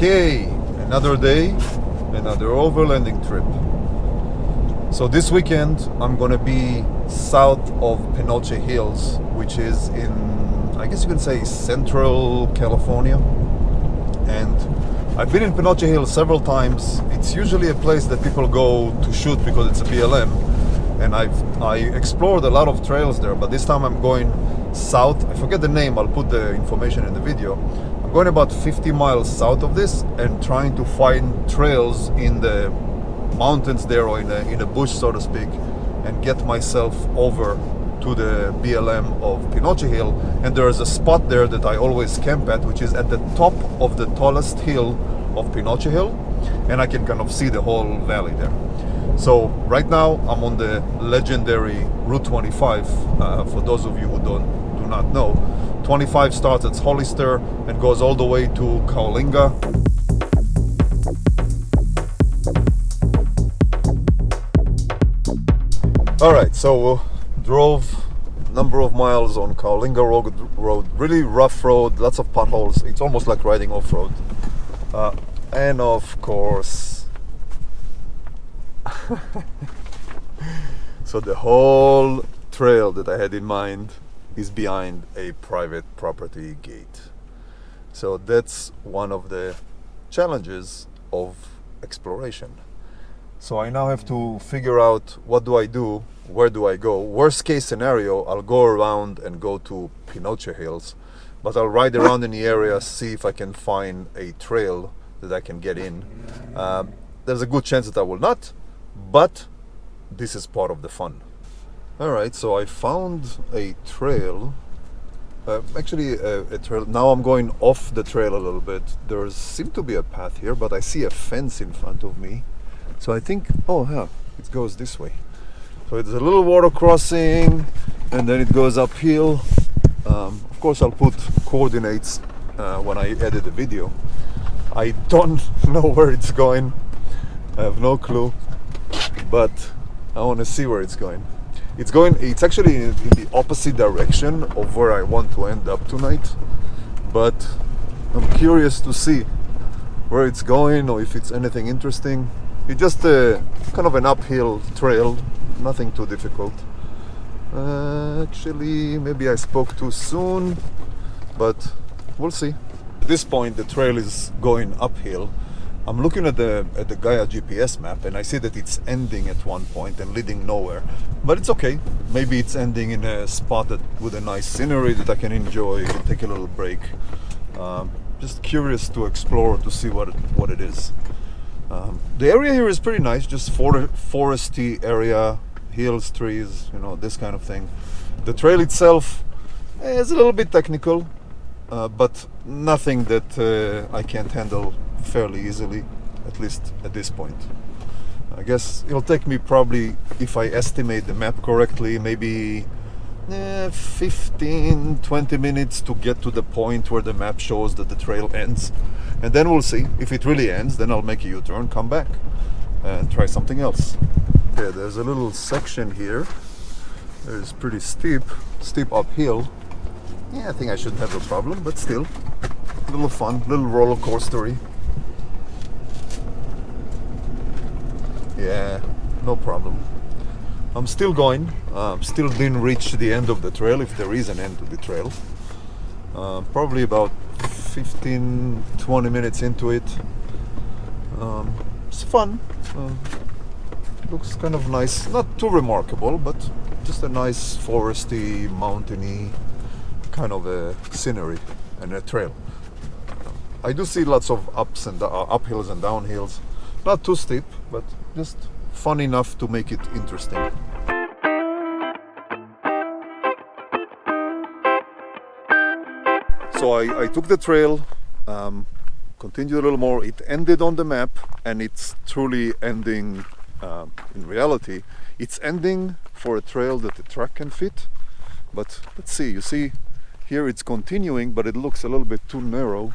Okay, another day, another overlanding trip. So this weekend I'm gonna be south of Panoche Hills, which is in, I guess you can say, central California. And I've been in Panoche Hills several times. It's usually a place that people go to shoot because it's a BLM. And I explored a lot of trails there, but this time I'm going south. I forget the name, I'll put the information in the video. I'm going about 50 miles south of this and trying to find trails in the mountains there, or in a bush, so to speak, and get myself over to the BLM of Pinoche Hill. And there is a spot there that I always camp at, which is at the top of the tallest hill of Pinoche Hill, and I can kind of see the whole valley there. So right now I'm on the legendary Route 25. For those of you who do not know, 25 starts at Hollister and goes all the way to Coalinga. Alright, so drove a number of miles on Coalinga road, really rough road, lots of potholes. It's almost like riding off-road. And of course, so the whole trail that I had in mind is behind a private property gate. So that's one of the challenges of exploration. So I now have to figure out, what do I do? Where do I go? Worst case scenario, I'll go around and go to Pinoche Hills, but I'll ride around in the area, see if I can find a trail that I can get in. There's a good chance that I will not, but this is part of the fun. Alright, so I found a trail, actually a trail. Now I'm going off the trail a little bit. There seems to be a path here, but I see a fence in front of me. So I think, oh yeah, it goes this way. So it's a little water crossing, and then it goes uphill. Of course I'll put coordinates when I edit the video. I don't know where it's going. I have no clue, but I want to see where it's going. It's actually in the opposite direction of where I want to end up tonight, but I'm curious to see where it's going, or if it's anything interesting. It's just kind of an uphill trail, nothing too difficult. Actually, maybe I spoke too soon, but we'll see. At this point, the trail is going uphill. I'm looking at the Gaia GPS map, and I see that it's ending at one point and leading nowhere. But it's okay. Maybe it's ending in a spot with a nice scenery that I can enjoy, take a little break. Just curious to explore, to see what it is. The area here is pretty nice, just foresty area, hills, trees, this kind of thing. The trail itself is a little bit technical, but nothing that I can't handle fairly easily, at least at this point. I guess it'll take me probably, if I estimate the map correctly, maybe 15-20 minutes to get to the point where the map shows that the trail ends. And then we'll see. If it really ends, then I'll make a U-turn, come back and try something else. Okay, there's a little section here. It's pretty steep uphill. Yeah, I think I shouldn't have a problem, but still, a little fun, little roller coastery. Yeah, no problem. I'm still going. Still didn't reach the end of the trail, if there is an end to the trail. Probably about 15-20 minutes into it. It's fun. Looks kind of nice. Not too remarkable, but just a nice foresty, mountainy kind of a scenery and a trail. I do see lots of uphills and downhills. Not too steep, but just fun enough to make it interesting. So I took the trail, continued a little more. It ended on the map, and it's truly ending in reality. It's ending for a trail that the truck can fit. But let's see, you see here it's continuing, but it looks a little bit too narrow.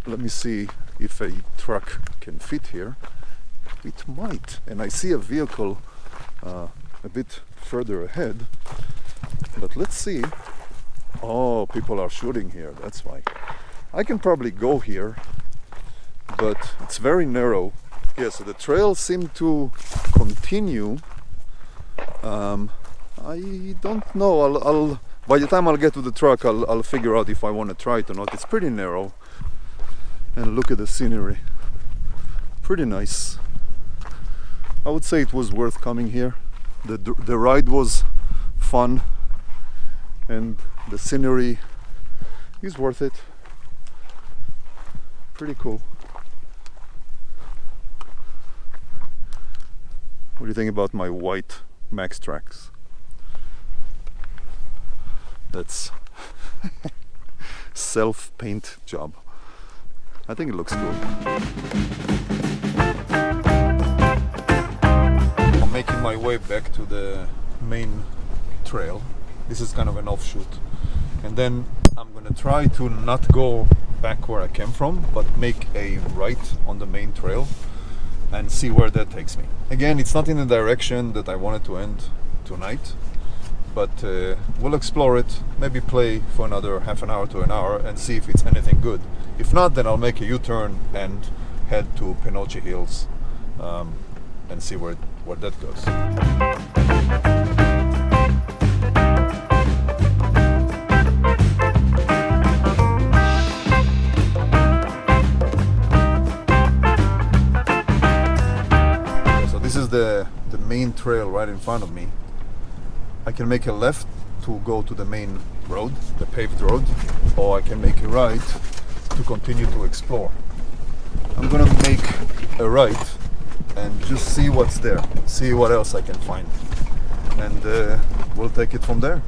Let me see if a truck can fit here. It might, and I see a vehicle a bit further ahead, but let's see. Oh, people are shooting here, that's why. I can probably go here but it's very narrow. Yeah, so the trail seemed to continue. I don't know. I'll by the time I'll get to the truck, I'll figure out if I want to try it or not. It's pretty narrow, and look at the scenery. Pretty nice. I would say it was worth coming here. The ride was fun, and the scenery is worth it. Pretty cool. What do you think about my white Max Tracks? That's self-paint job. I think it looks cool. I'm making my way back to the main trail. This is kind of an offshoot. And then I'm gonna try to not go back where I came from, but make a right on the main trail and see where that takes me. Again, it's not in the direction that I wanted to end tonight, but we'll explore it, maybe play for another half an hour to an hour and see if it's anything good. If not, then I'll make a U-turn and head to Panoche Hills and see where that goes. This is the main trail right in front of me. I can make a left to go to the main road, the paved road, or I can make a right to continue to explore. I'm gonna make a right and just see what's there, see what else I can find, and we'll take it from there.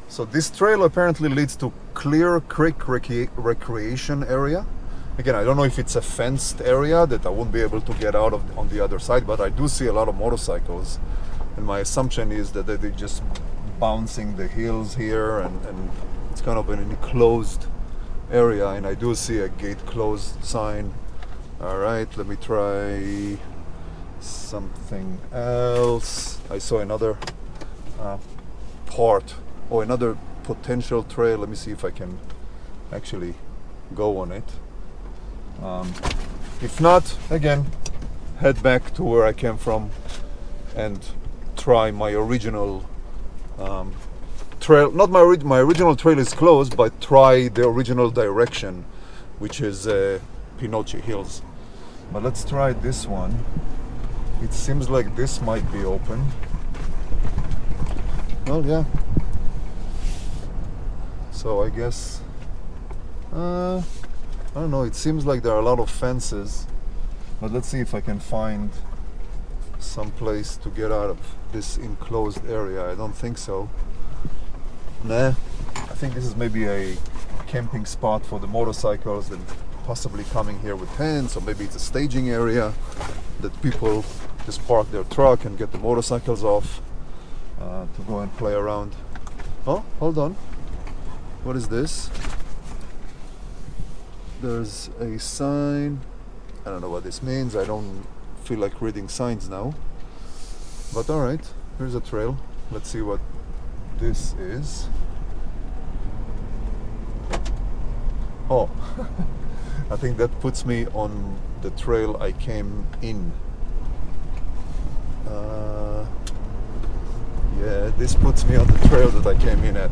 So this trail apparently leads to Clear Creek recreation area. Again, I don't know if it's a fenced area that I won't be able to get out of on the other side, but I do see a lot of motorcycles, and my assumption is that they're just bouncing the hills here, and it's kind of an enclosed area, and I do see a gate closed sign. All right, let me try something else. I saw another part or another potential trail. Let me see if I can actually go on it. If not, again, head back to where I came from and try my original trail. Not my original trail is closed, but try the original direction, which is Pinoche Hills. But let's try this one. It seems like this might be open. Well, yeah. So I guess I don't know, it seems like there are a lot of fences, but let's see if I can find some place to get out of this enclosed area. I don't think so. Nah, I think this is maybe a camping spot for the motorcycles that possibly coming here with tents, or maybe it's a staging area that people just park their truck and get the motorcycles off to go and play around. Oh, hold on. What is this? There's a sign. I don't know what this means. I don't feel like reading signs now. But alright, here's a trail. Let's see what this is. Oh, I think that puts me on the trail I came in. Yeah, this puts me on the trail that I came in at.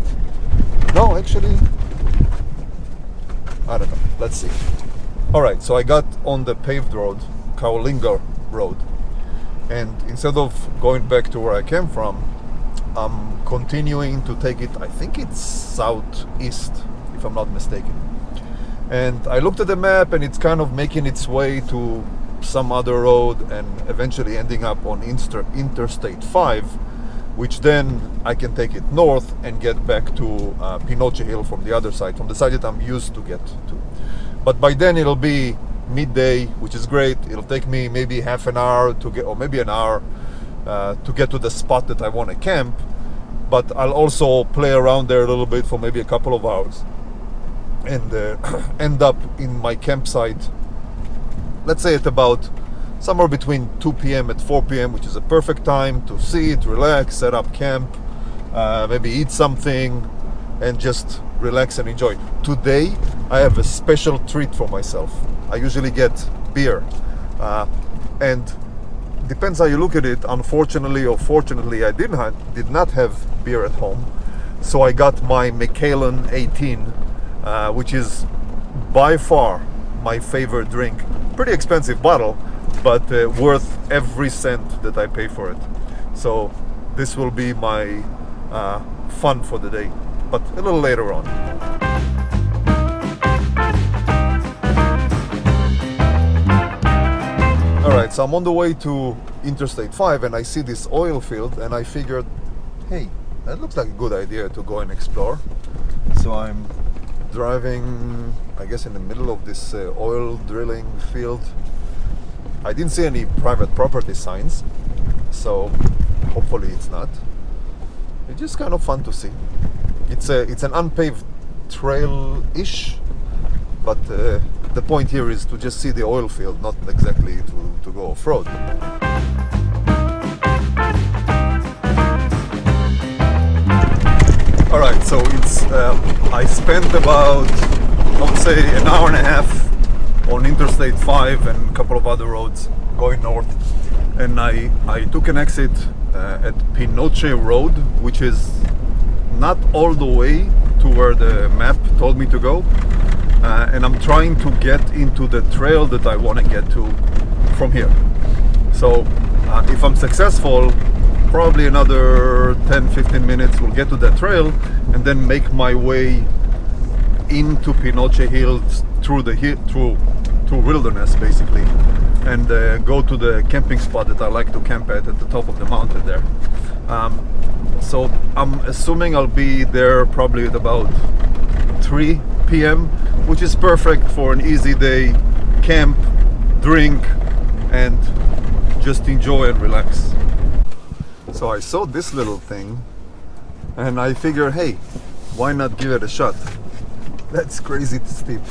No, actually, I don't know. Let's see. Alright, so I got on the paved road, Coalinga road, and instead of going back to where I came from, I'm continuing to take it, I think it's southeast, if I'm not mistaken. And I looked at the map, and it's kind of making its way to some other road and eventually ending up on Interstate 5, which then I can take it north and get back to Pinoche Hill from the other side, from the side that I'm used to get to. But by then it'll be midday, which is great. It'll take me maybe half an hour to get, or maybe an hour to get to the spot that I want to camp. But I'll also play around there a little bit for maybe a couple of hours and end up in my campsite, let's say at about somewhere between 2 p.m. and 4 p.m., which is a perfect time to sit, relax, set up camp, maybe eat something, and just relax and enjoy. Today I have a special treat for myself. I usually get beer, and depends how you look at it. Unfortunately or fortunately, I did not have beer at home, so I got my Macallan 18, which is by far my favorite drink. Pretty expensive bottle, but worth every cent that I pay for it. So this will be my fun for the day, but a little later on. Alright, so I'm on the way to Interstate 5 and I see this oil field and I figured, hey, that looks like a good idea to go and explore. So I'm driving, I guess, in the middle of this oil drilling field. I didn't see any private property signs, so hopefully it's not. It's just kind of fun to see. It's an unpaved trail-ish, but the point here is to just see the oil field, not exactly to go off-road. Alright, so it's I spent about, I would say, an hour and a half on Interstate 5 and a couple of other roads going north, and I took an exit at Pinoche Road, which is not all the way to where the map told me to go, and I'm trying to get into the trail that I want to get to from here. So if I'm successful, probably another 10-15 minutes will get to that trail and then make my way into Panoche Hills through wilderness basically, and go to the camping spot that I like to camp at the top of the mountain there. So I'm assuming I'll be there probably at about 3 p.m, which is perfect for an easy day, camp, drink, and just enjoy and relax. So I saw this little thing and I figure, hey, why not give it a shot? That's crazy steep.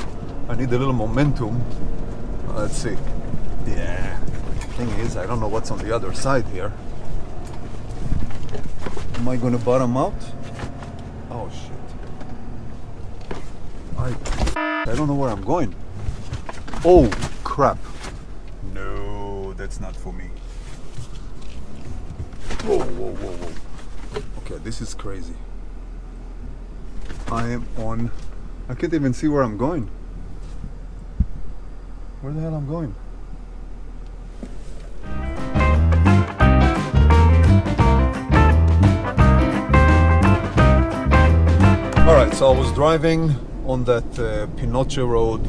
I need a little momentum. Let's see. Yeah, thing is, I don't know what's on the other side here. Am I gonna bottom out? Oh shit. I don't know where I'm going. Oh crap. No, that's not for me. Whoa, whoa, whoa, whoa. Okay, this is crazy. I can't even see where I'm going. Where the hell I'm going? Alright, so I was driving on that Pinoche road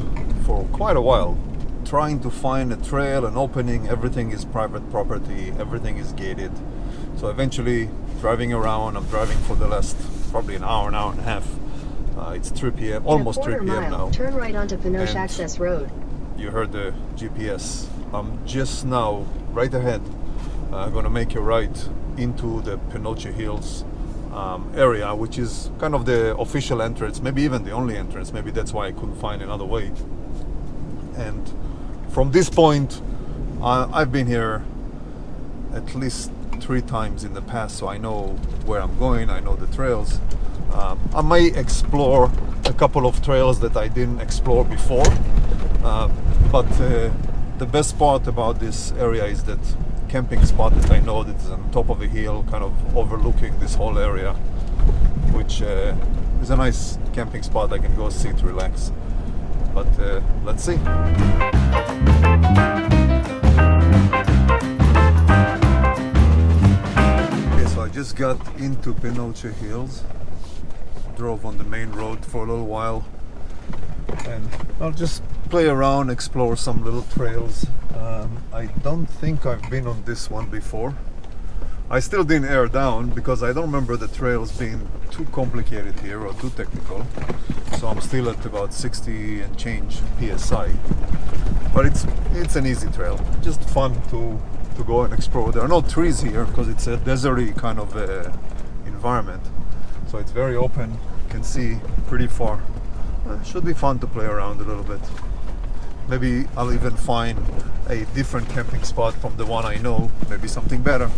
for quite a while, trying to find a trail, an opening. Everything is private property, everything is gated. So eventually, driving around, I'm driving for the last probably an hour and a half. It's 3 p.m, almost 3 p.m. now. Turn right onto Pinoche Access Road. You heard the GPS. I'm just now, right ahead, gonna make a right into the Panoche Hills area, which is kind of the official entrance, maybe even the only entrance. Maybe that's why I couldn't find another way. And from this point, I've been here at least 3 times in the past, so I know where I'm going, I know the trails. I may explore a couple of trails that I didn't explore before, but the best part about this area is that camping spot that I know that is on top of a hill, kind of overlooking this whole area, which is a nice camping spot. I can go sit, relax. But let's see. Okay, so I just got into Pinoche Hills, drove on the main road for a little while, and I'll just play around, explore some little trails. I don't think I've been on this one before. I still didn't air down because I don't remember the trails being too complicated here or too technical. So I'm still at about 60 and change PSI. But it's an easy trail, just fun to go and explore. There are no trees here because it's a deserty kind of environment. So it's very open, you can see pretty far. Should be fun to play around a little bit. Maybe I'll even find a different camping spot from the one I know, maybe something better.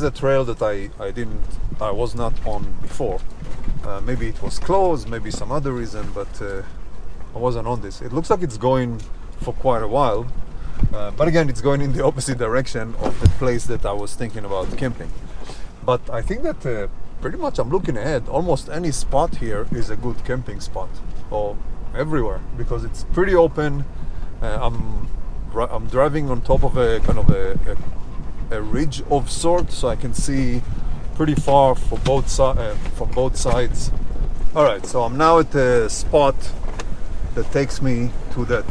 is a trail that I was not on before. Maybe it was closed, maybe some other reason, but I wasn't on this. It looks like it's going for quite a while, but again, it's going in the opposite direction of the place that I was thinking about camping. But I think that pretty much I'm looking ahead. Almost any spot here is a good camping spot, or everywhere, because it's pretty open. I'm driving on top of a kind of a ridge of sorts, so I can see pretty far from both sides. All right, so I'm now at a spot that takes me to that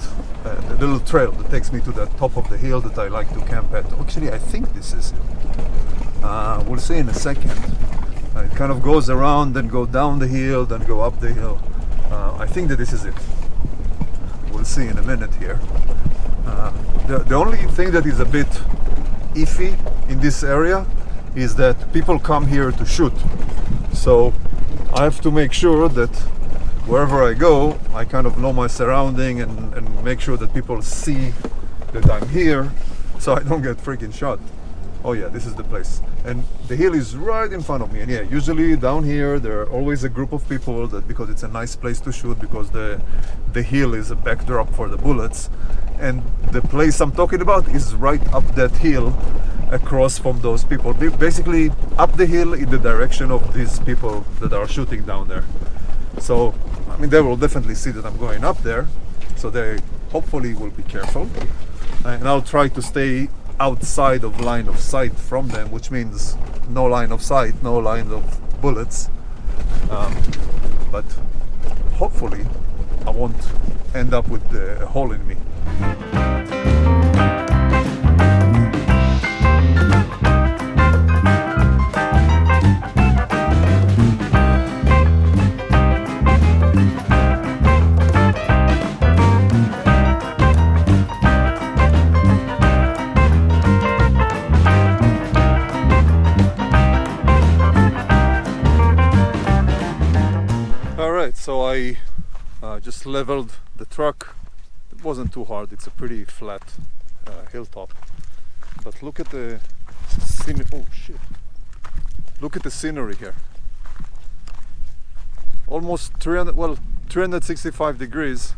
the little trail that takes me to the top of the hill that I like to camp at. Actually, I think this is it. We'll see in a second. It kind of goes around, then go down the hill, then go up the hill. I think that this is it. We'll see in a minute here. The only thing that is a bit iffy in this area is that people come here to shoot. So I have to make sure that wherever I go, I kind of know my surrounding and make sure that people see that I'm here, so I don't get freaking shot. Oh yeah, this is the place. And the hill is right in front of me. And yeah, usually down here there are always a group of people that, because it's a nice place to shoot, because the hill is a backdrop for the bullets. And the place I'm talking about is right up that hill, across from those people. Basically up the hill in the direction of these people that are shooting down there. So, I mean, they will definitely see that I'm going up there. So they hopefully will be careful. And I'll try to stay outside of line of sight from them, which means no line of sight, no line of bullets. But hopefully I won't end up with a hole in me. So I just leveled the truck. It wasn't too hard. It's a pretty flat hilltop. But look at the scenery. Oh shit! Look at the scenery here. Almost 365 degrees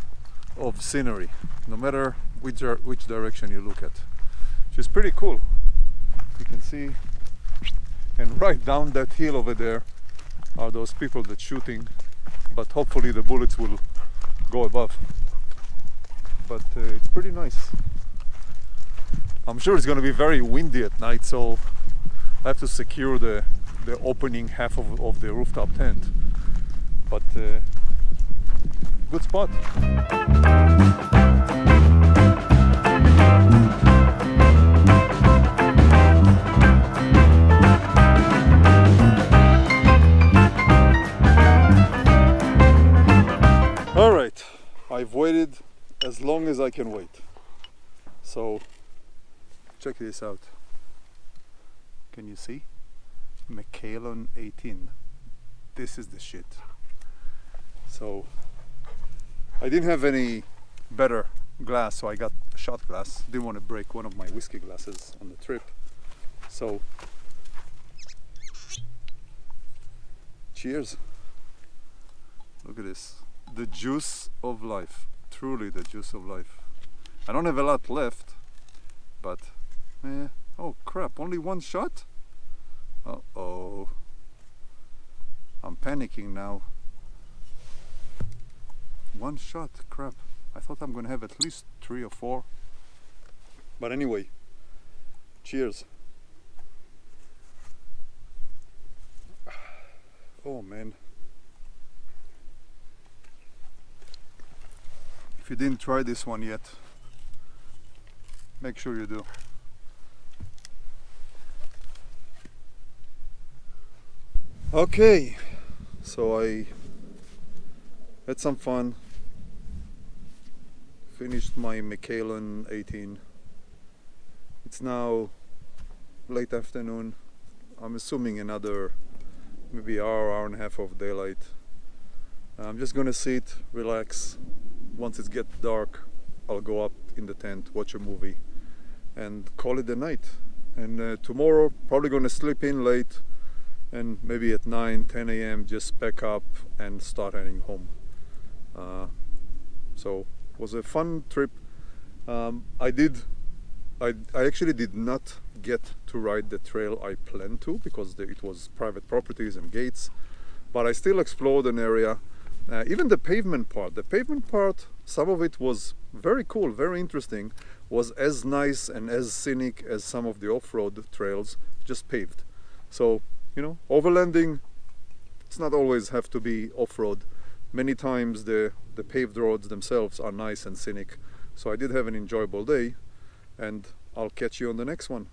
of scenery, no matter which direction you look at. Which is pretty cool. You can see, and right down that hill over there are those people that's shooting. But hopefully the bullets will go above. But it's pretty nice. I'm sure it's going to be very windy at night, so I have to secure the opening half of the rooftop tent. But good spot. Alright, I've waited as long as I can wait. So, check this out. Can you see? Macallan 18. This is the shit. So, I didn't have any better glass, so I got a shot glass. Didn't want to break one of my whiskey glasses on the trip. So, cheers. Look at this. The juice of life, truly the juice of life. I don't have a lot left, but oh crap, only one shot? Uh-oh, I'm panicking now. One shot, crap. I thought I'm gonna have at least 3 or 4. But anyway, cheers. Oh man. If you didn't try this one yet, make sure you do. Okay, so I had some fun, finished my Macallan 18. It's now late afternoon. I'm assuming another maybe hour and a half of daylight. I'm just gonna sit, relax. Once it gets dark, I'll go up in the tent, watch a movie, and call it a night. And tomorrow probably gonna sleep in late, and maybe at 9-10 a.m. just pack up and start heading home. So it was a fun trip. I actually did not get to ride the trail I planned to, because it was private properties and gates, but I still explored an area. Even the pavement part, some of it was very cool, very interesting, was as nice and as scenic as some of the off-road trails, just paved. So, you know, overlanding, it's not always have to be off-road. Many times the paved roads themselves are nice and scenic. So I did have an enjoyable day, and I'll catch you on the next one.